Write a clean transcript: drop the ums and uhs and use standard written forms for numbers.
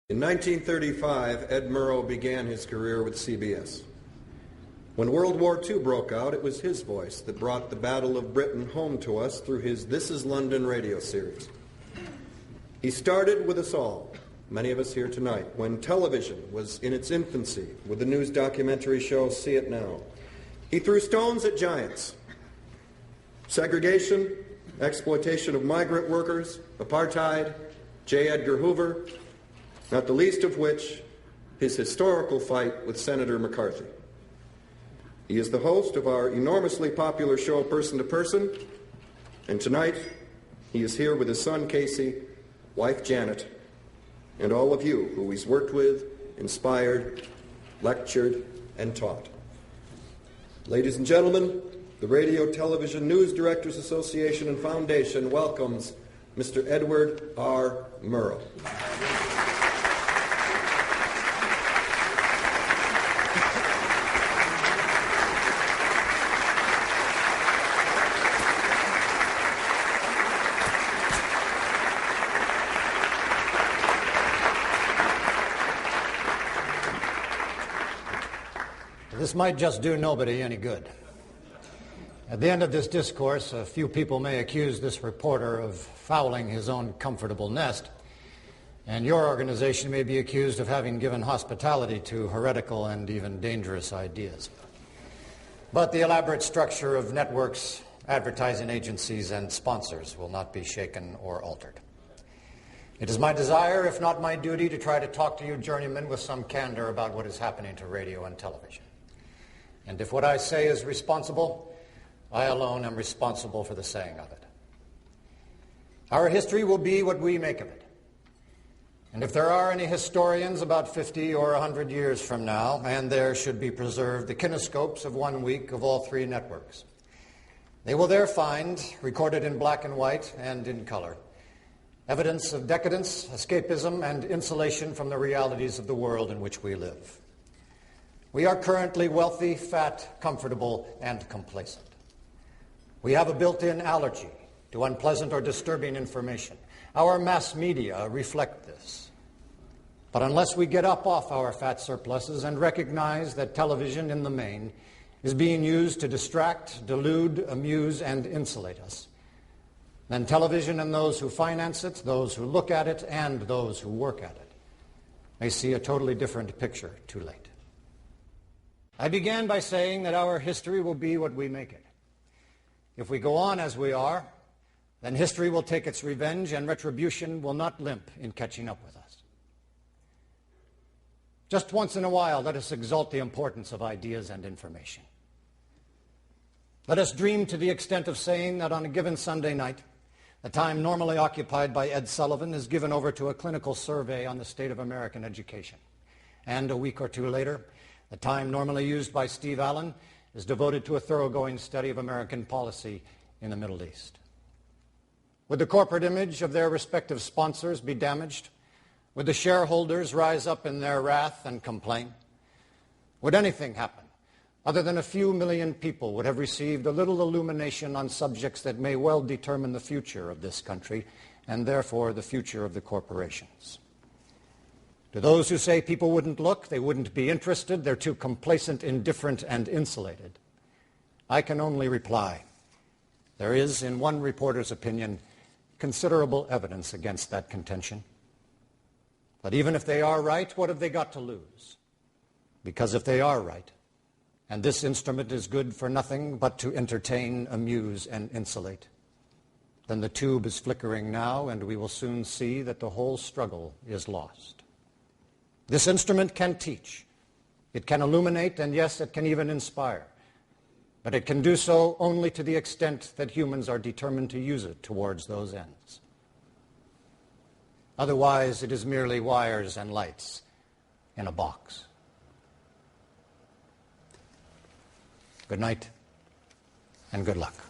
In 1935, Ed Murrow began his career with CBS. When World War II broke out, it was his voice that brought the Battle of Britain home to us through his This Is London radio series. He started with us all, many of us here tonight, when television was in its infancy with the news documentary show See It Now. He threw stones at giants. Segregation, exploitation of migrant workers, apartheid, J. Edgar Hoover, not the least of which his historical fight with Senator McCarthy. He is the host of our enormously popular show Person to Person, and tonight he is here with his son Casey, wife Janet, and all of you who he's worked with, inspired, lectured, and taught. Ladies and gentlemen, the Radio Television News Directors Association and Foundation welcomes Mr. Edward R. Murrow. This might just do nobody any good. At the end of this discourse, a few people may accuse this reporter of fouling his own comfortable nest, and your organization may be accused of having given hospitality to heretical and even dangerous ideas. But the elaborate structure of networks, advertising agencies, and sponsors will not be shaken or altered. It is my desire, if not my duty, to try to talk to you journeymen with some candor about what is happening to radio and television. And if what I say is responsible, I alone am responsible for the saying of it. Our history will be what we make of it. And if there are any historians about 50 or 100 years from now, and there should be preserved the kinescopes of 1 week of all three networks, they will there find, recorded in black and white and in color, evidence of decadence, escapism, and insulation from the realities of the world in which we live. We are currently wealthy, fat, comfortable, and complacent. We have a built-in allergy to unpleasant or disturbing information. Our mass media reflect this. But unless we get up off our fat surpluses and recognize that television, in the main, is being used to distract, delude, amuse, and insulate us, then television and those who finance it, those who look at it, and those who work at it may see a totally different picture too late. I began by saying that our history will be what we make it. If we go on as we are, then history will take its revenge and retribution will not limp in catching up with us. Just once in a while, let us exalt the importance of ideas and information. Let us dream to the extent of saying that on a given Sunday night, the time normally occupied by Ed Sullivan is given over to a clinical survey on the state of American education. And a week or two later, the time normally used by Steve Allen is devoted to a thoroughgoing study of American policy in the Middle East. Would the corporate image of their respective sponsors be damaged? Would the shareholders rise up in their wrath and complain? Would anything happen other than a few million people would have received a little illumination on subjects that may well determine the future of this country and therefore the future of the corporations? To those who say people wouldn't look, they wouldn't be interested, they're too complacent, indifferent, and insulated, I can only reply, there is, in one reporter's opinion, considerable evidence against that contention. But even if they are right, what have they got to lose? Because if they are right, and this instrument is good for nothing but to entertain, amuse, and insulate, then the tube is flickering now, and we will soon see that the whole struggle is lost. This instrument can teach, it can illuminate, and yes, it can even inspire. But it can do so only to the extent that humans are determined to use it towards those ends. Otherwise, it is merely wires and lights in a box. Good night, and good luck.